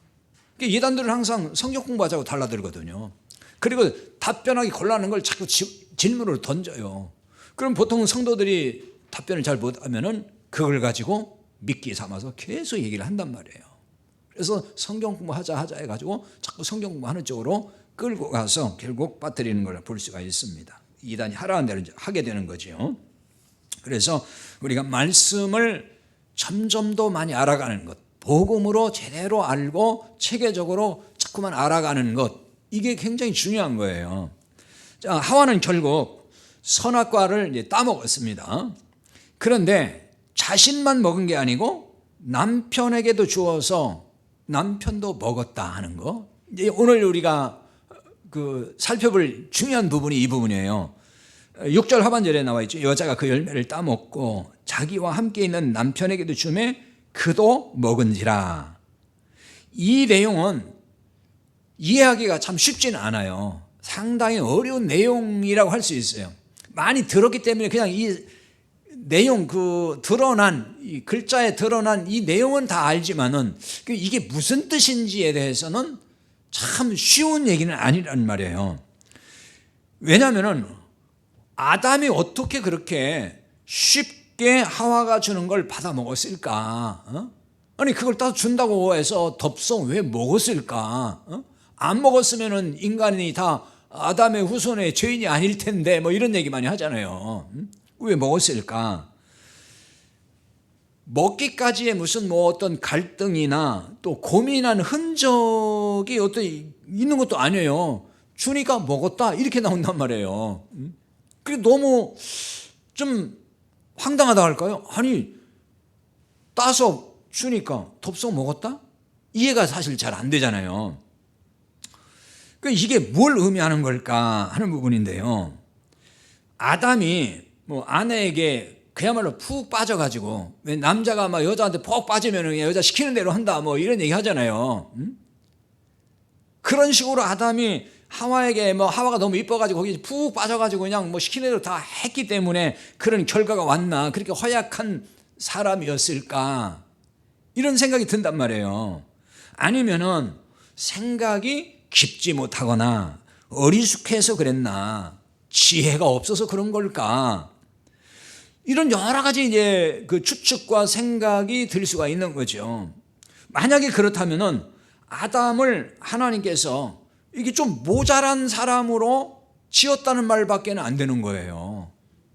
이단들은 항상 성경 공부하자고 달라들거든요. 그리고 답변하기 곤란한 걸 자꾸 질문으로 던져요. 그럼 보통 성도들이 답변을 잘 못하면은 그걸 가지고 미끼 삼아서 계속 얘기를 한단 말이에요. 그래서 성경 공부하자 해가지고 자꾸 성경 공부하는 쪽으로 끌고 가서 결국 빠뜨리는 걸 볼 수가 있습니다. 이단이 하라는 대로 하게 되는 거죠. 그래서 우리가 말씀을 점점 더 많이 알아가는 것, 복음으로 제대로 알고 체계적으로 자꾸만 알아가는 것, 이게 굉장히 중요한 거예요. 자, 하와는 결국 선악과를 이제 따먹었습니다. 그런데 자신만 먹은 게 아니고 남편에게도 주어서 남편도 먹었다 하는 거. 이제 오늘 우리가 살펴볼 중요한 부분이 이 부분이에요. 6절 하반절에 나와 있죠. 여자가 그 열매를 따먹고 자기와 함께 있는 남편에게도 주매 그도 먹은지라. 이 내용은 이해하기가 참 쉽지는 않아요. 상당히 어려운 내용이라고 할 수 있어요. 많이 들었기 때문에 그냥 이 내용, 드러난, 이 글자에 드러난 이 내용은 다 알지만은 이게 무슨 뜻인지에 대해서는 참 쉬운 얘기는 아니란 말이에요. 왜냐하면은 아담이 어떻게 그렇게 쉽게 하와가 주는 걸 받아 먹었을까? 아니, 그걸 다 준다고 해서 덥석 왜 먹었을까? 안 먹었으면은 인간이 다 아담의 후손의 죄인이 아닐 텐데, 뭐 이런 얘기 많이 하잖아요. 왜 먹었을까? 먹기까지의 무슨 어떤 갈등이나 또 고민한 흔적이 있는 것도 아니에요. 주니까 먹었다 이렇게 나온단 말이에요. 그게 너무 좀 황당하다 할까요? 아니, 따서 주니까 덥석 먹었다? 이해가 사실 잘 안 되잖아요. 이게 뭘 의미하는 걸까 하는 부분인데요. 아담이 아내에게 그야말로 푹 빠져가지고, 왜 남자가 막 여자한테 푹 빠지면 그냥 여자 시키는 대로 한다 이런 얘기 하잖아요. 그런 식으로 아담이 하와에게 하와가 너무 이뻐가지고 거기 푹 빠져가지고 그냥 시키는 대로 다 했기 때문에 그런 결과가 왔나, 그렇게 허약한 사람이었을까, 이런 생각이 든단 말이에요. 아니면은 생각이 깊지 못하거나 어리숙해서 그랬나, 지혜가 없어서 그런 걸까, 이런 여러 가지 이제 추측과 생각이 들 수가 있는 거죠. 만약에 그렇다면은 아담을 하나님께서 이게 좀 모자란 사람으로 지었다는 말밖에는 안 되는 거예요.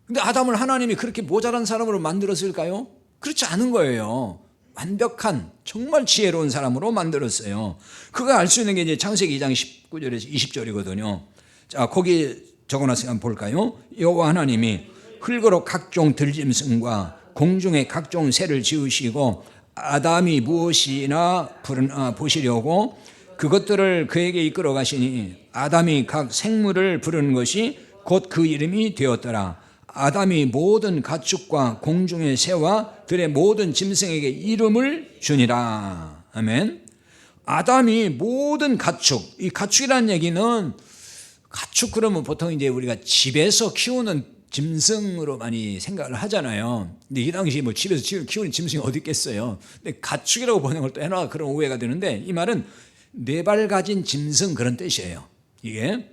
근데 아담을 하나님이 그렇게 모자란 사람으로 만들었을까요? 그렇지 않은 거예요. 완벽한 정말 지혜로운 사람으로 만들었어요. 그거 알 수 있는 게 이제 창세기 2장 19절에서 20절이거든요. 자, 거기 적어놨으니까 한번 볼까요? 여호와 하나님이 흙으로 각종 들짐승과 공중의 각종 새를 지으시고 아담이 무엇이나 보시려고 그것들을 그에게 이끌어 가시니 아담이 각 생물을 부르는 것이 곧 그 이름이 되었더라. 아담이 모든 가축과 공중의 새와 들의 모든 짐승에게 이름을 주니라. 아멘. 아담이 모든 가축, 이 가축이라는 얘기는, 가축 그러면 보통 이제 우리가 집에서 키우는 짐승으로 많이 생각을 하잖아요. 근데 이 당시 집에서 키우는 짐승이 어디 있겠어요. 근데 가축이라고 보는 걸 또 해놔 그런 오해가 되는데, 이 말은 네 발 가진 짐승 그런 뜻이에요. 이게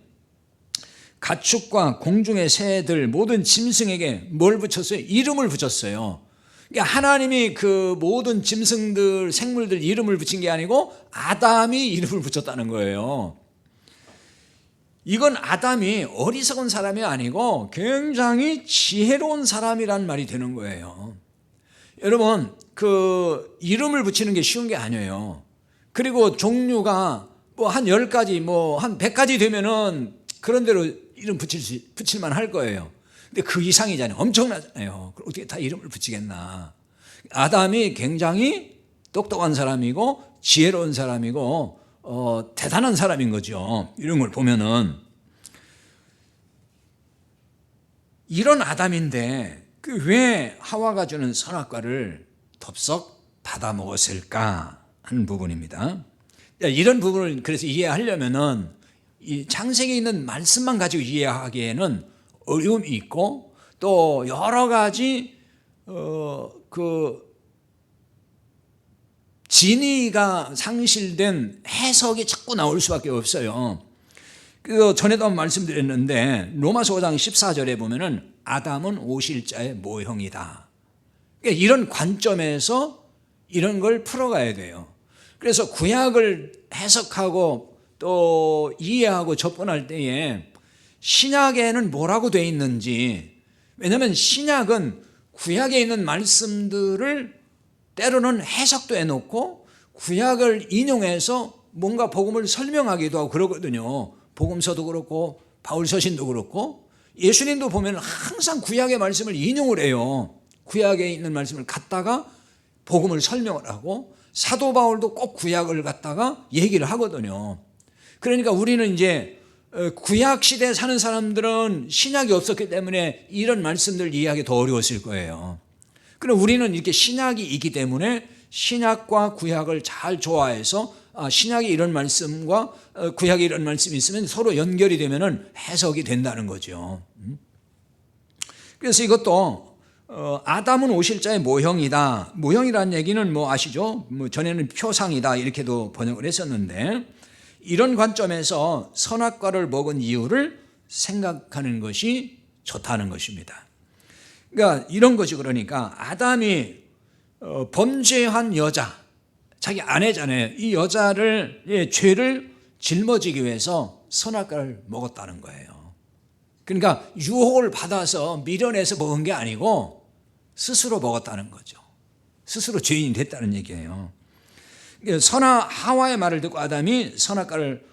가축과 공중의 새들 모든 짐승에게 뭘 붙였어요? 이름을 붙였어요. 그러니까 하나님이 그 모든 짐승들, 생물들 이름을 붙인 게 아니고 아담이 이름을 붙였다는 거예요. 이건 아담이 어리석은 사람이 아니고 굉장히 지혜로운 사람이란 말이 되는 거예요. 여러분, 이름을 붙이는 게 쉬운 게 아니에요. 그리고 종류가 한 10가지, 한 100가지 되면은 그런 대로 이름 붙일만 할 거예요. 근데 그 이상이잖아요. 엄청나잖아요. 어떻게 다 이름을 붙이겠나. 아담이 굉장히 똑똑한 사람이고 지혜로운 사람이고 대단한 사람인 거죠. 이런 걸 보면은. 이런 아담인데 왜 하와가 주는 선악과를 덥석 받아 먹었을까 하는 부분입니다. 이런 부분을 그래서 이해하려면은 이 창세기에 있는 말씀만 가지고 이해하기에는 어려움이 있고, 또 여러 가지 진위가 상실된 해석이 자꾸 나올 수밖에 없어요. 그래서 전에도 한번 말씀드렸는데 로마서 5장 14절에 보면은 아담은 오실자의 모형이다. 그러니까 이런 관점에서 이런 걸 풀어가야 돼요. 그래서 구약을 해석하고 또 이해하고 접근할 때에 신약에는 뭐라고 돼 있는지, 왜냐하면 신약은 구약에 있는 말씀들을 때로는 해석도 해놓고 구약을 인용해서 뭔가 복음을 설명하기도 하고 그러거든요. 복음서도 그렇고 바울서신도 그렇고 예수님도 보면 항상 구약의 말씀을 인용을 해요. 구약에 있는 말씀을 갖다가 복음을 설명을 하고 사도 바울도 꼭 구약을 갖다가 얘기를 하거든요. 그러니까 우리는 이제 구약 시대에 사는 사람들은 신약이 없었기 때문에 이런 말씀들 이해하기 더 어려웠을 거예요. 그럼 우리는 이렇게 신약이 있기 때문에 신약과 구약을 잘 조화해서 신약이 이런 말씀과 구약에 이런 말씀이 있으면 서로 연결이 되면 해석이 된다는 거죠. 그래서 이것도 아담은 오실자의 모형이다. 모형이라는 얘기는 뭐 아시죠? 뭐 전에는 표상이다 이렇게도 번역을 했었는데, 이런 관점에서 선악과를 먹은 이유를 생각하는 것이 좋다는 것입니다. 그러니까 이런 것이, 그러니까 아담이 범죄한 여자, 자기 아내잖아요. 이 여자를 죄를 짊어지기 위해서 선악과를 먹었다는 거예요. 그러니까 유혹을 받아서 미련해서 먹은 게 아니고 스스로 먹었다는 거죠. 스스로 죄인이 됐다는 얘기예요. 하와의 말을 듣고 아담이 선악과를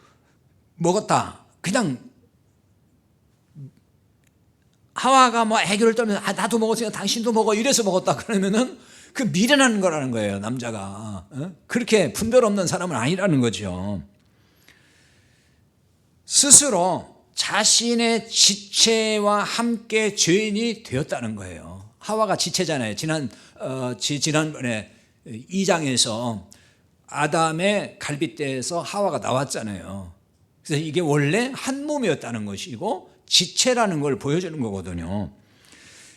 먹었다. 그냥 하와가 뭐 애교를 떨면서 나도 먹었으니까 당신도 먹어 이래서 먹었다 그러면은 그 미련한 거라는 거예요. 남자가 그렇게 분별 없는 사람은 아니라는 거죠. 스스로 자신의 지체와 함께 죄인이 되었다는 거예요. 하와가 지체잖아요. 지난번에 2장에서 아담의 갈빗대에서 하와가 나왔잖아요. 그래서 이게 원래 한 몸이었다는 것이고 지체라는 걸 보여주는 거거든요.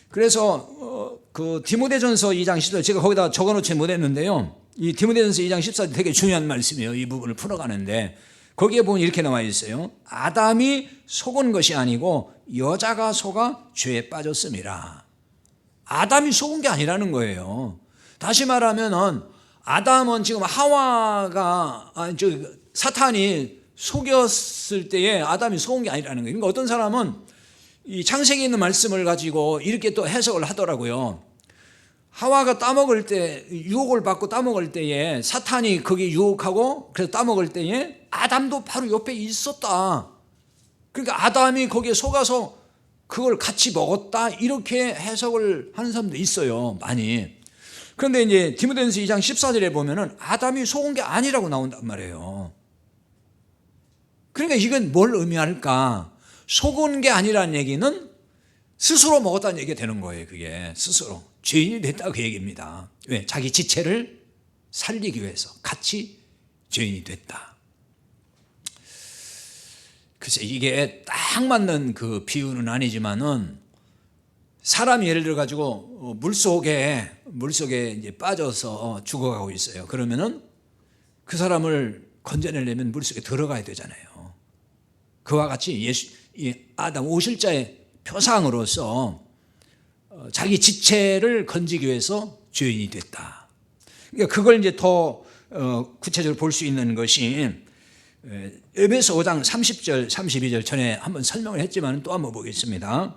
그래서 그 디모데전서 2장 14절, 제가 거기다 적어놓지 못했는데요. 이 디모데전서 2장 14절 되게 중요한 말씀이에요. 이 부분을 풀어가는데 거기에 보면 이렇게 나와 있어요. 아담이 속은 것이 아니고 여자가 속아 죄에 빠졌음이라. 아담이 속은 게 아니라는 거예요. 다시 말하면은 아담은 지금 하와가 사탄이 속였을 때에 아담이 속은 게 아니라는 거예요. 그러니까 어떤 사람은 이 창세기에 있는 말씀을 가지고 이렇게 또 해석을 하더라고요. 하와가 따먹을 때, 유혹을 받고 따먹을 때에 사탄이 거기 유혹하고 그래서 따먹을 때에 아담도 바로 옆에 있었다. 그러니까 아담이 거기에 속아서 그걸 같이 먹었다, 이렇게 해석을 하는 사람도 있어요, 많이. 그런데 이제 디모데전서 2장 14절에 보면은 아담이 속은 게 아니라고 나온단 말이에요. 그러니까 이건 뭘 의미할까? 속은 게 아니라는 얘기는 스스로 먹었다는 얘기가 되는 거예요. 그게 스스로 죄인이 됐다 그 얘기입니다. 왜? 자기 지체를 살리기 위해서 같이 죄인이 됐다. 글쎄 이게 딱 맞는 그 비유는 아니지만은, 사람이 예를 들어 가지고 물속에 이제 빠져서 죽어가고 있어요. 그러면은 그 사람을 건져내려면 물속에 들어가야 되잖아요. 그와 같이 아담 오실자의 표상으로서 자기 지체를 건지기 위해서 죄인이 됐다. 그러니까 그걸 이제 더 구체적으로 볼 수 있는 것이 에베소 5장 30절 32절 전에 한번 설명을 했지만 또 한번 보겠습니다.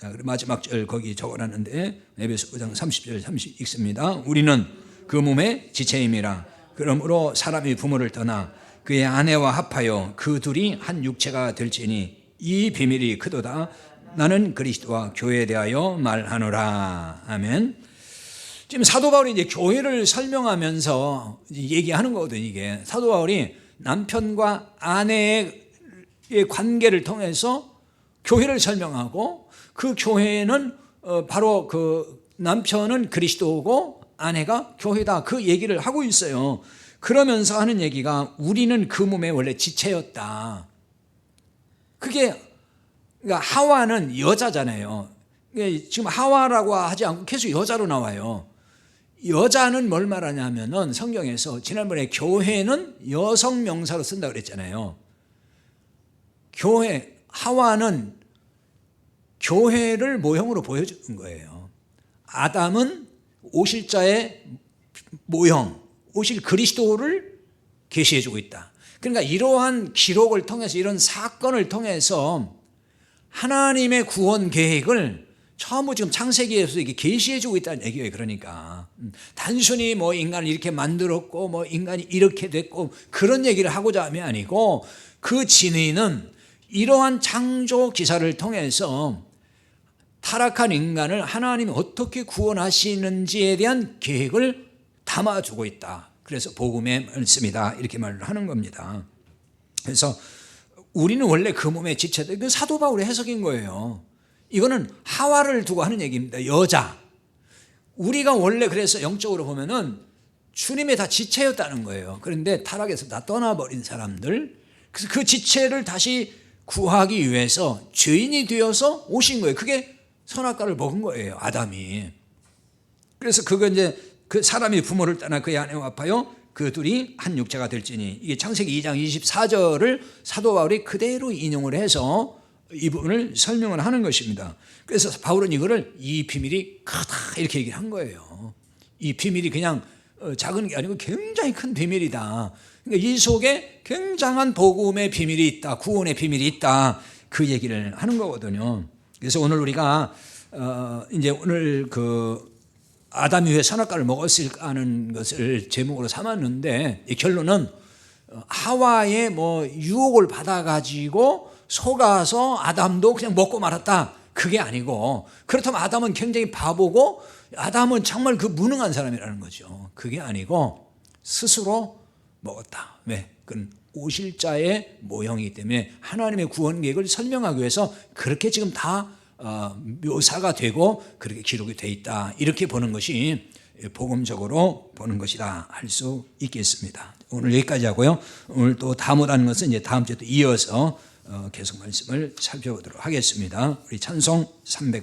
자, 마지막 절 거기 적어놨는데 에베소 5장 30절 30 읽습니다. 우리는 그 몸의 지체임이라. 그러므로 사람이 부모를 떠나 그의 아내와 합하여 그 둘이 한 육체가 될지니 이 비밀이 크도다. 나는 그리스도와 교회에 대하여 말하노라. 아멘. 지금 사도 바울이 이제 교회를 설명하면서 얘기하는 거거든요. 이게 사도 바울이 남편과 아내의 관계를 통해서 교회를 설명하고, 그 교회는 바로 그 남편은 그리스도고 아내가 교회다, 그 얘기를 하고 있어요. 그러면서 하는 얘기가 우리는 그 몸의 원래 지체였다. 그게 그러니까 하와는 여자잖아요. 지금 하와라고 하지 않고 계속 여자로 나와요. 여자는 뭘 말하냐면은 성경에서 지난번에 교회는 여성 명사로 쓴다고 그랬잖아요. 교회, 하와는 교회를 모형으로 보여주는 거예요. 아담은 오실 자의 모형, 오실 그리스도를 계시해주고 있다. 그러니까 이러한 기록을 통해서, 이런 사건을 통해서 하나님의 구원 계획을 전부 지금 창세기에서 이게 계시해주고 있다는 얘기예요. 그러니까 단순히 뭐 인간을 이렇게 만들었고 뭐 인간이 이렇게 됐고 그런 얘기를 하고자 함이 아니고, 그 진의는 이러한 창조 기사를 통해서 타락한 인간을 하나님이 어떻게 구원하시는지에 대한 계획을 담아주고 있다. 그래서 복음의 말씀이다, 이렇게 말을 하는 겁니다. 그래서 우리는 원래 그 몸의 지체다. 이건 사도 바울의 해석인 거예요. 이거는 하와를 두고 하는 얘기입니다. 여자. 우리가 원래 그래서 영적으로 보면은 주님의 다 지체였다는 거예요. 그런데 타락해서 다 떠나버린 사람들, 그래서 그 지체를 다시 구하기 위해서 죄인이 되어서 오신 거예요. 그게 선악과를 먹은 거예요, 아담이. 그래서 그거 이제 그 사람이 부모를 떠나 그의 아내와 합하여 그 둘이 한 육체가 될지니, 이게 창세기 2장 24절을 사도 바울이 그대로 인용을 해서 이 부분을 설명을 하는 것입니다. 그래서 바울은 이거를 이 비밀이 크다 이렇게 얘기를 한 거예요. 이 비밀이 그냥 작은 게 아니고 굉장히 큰 비밀이다. 그러니까 이 속에 굉장한 복음의 비밀이 있다, 구원의 비밀이 있다, 그 얘기를 하는 거거든요. 그래서 오늘 우리가 이제 오늘 그 아담이 왜 선악과를 먹었을까 하는 것을 제목으로 삼았는데, 이 결론은 하와의 뭐 유혹을 받아가지고 속아서 아담도 그냥 먹고 말았다, 그게 아니고, 그렇다면 아담은 굉장히 바보고 아담은 정말 그 무능한 사람이라는 거죠. 그게 아니고 스스로 먹었다. 왜? 그건 오실 자의 모형이기 때문에 하나님의 구원 계획을 설명하기 위해서 그렇게 지금 다 묘사가 되고 그렇게 기록이 돼 있다, 이렇게 보는 것이 복음적으로 보는 것이다 할 수 있겠습니다. 오늘 여기까지 하고요. 오늘 또 다무라는 것은 이제 다음 주에 또 이어서 계속 말씀을 살펴보도록 하겠습니다. 우리 찬송 300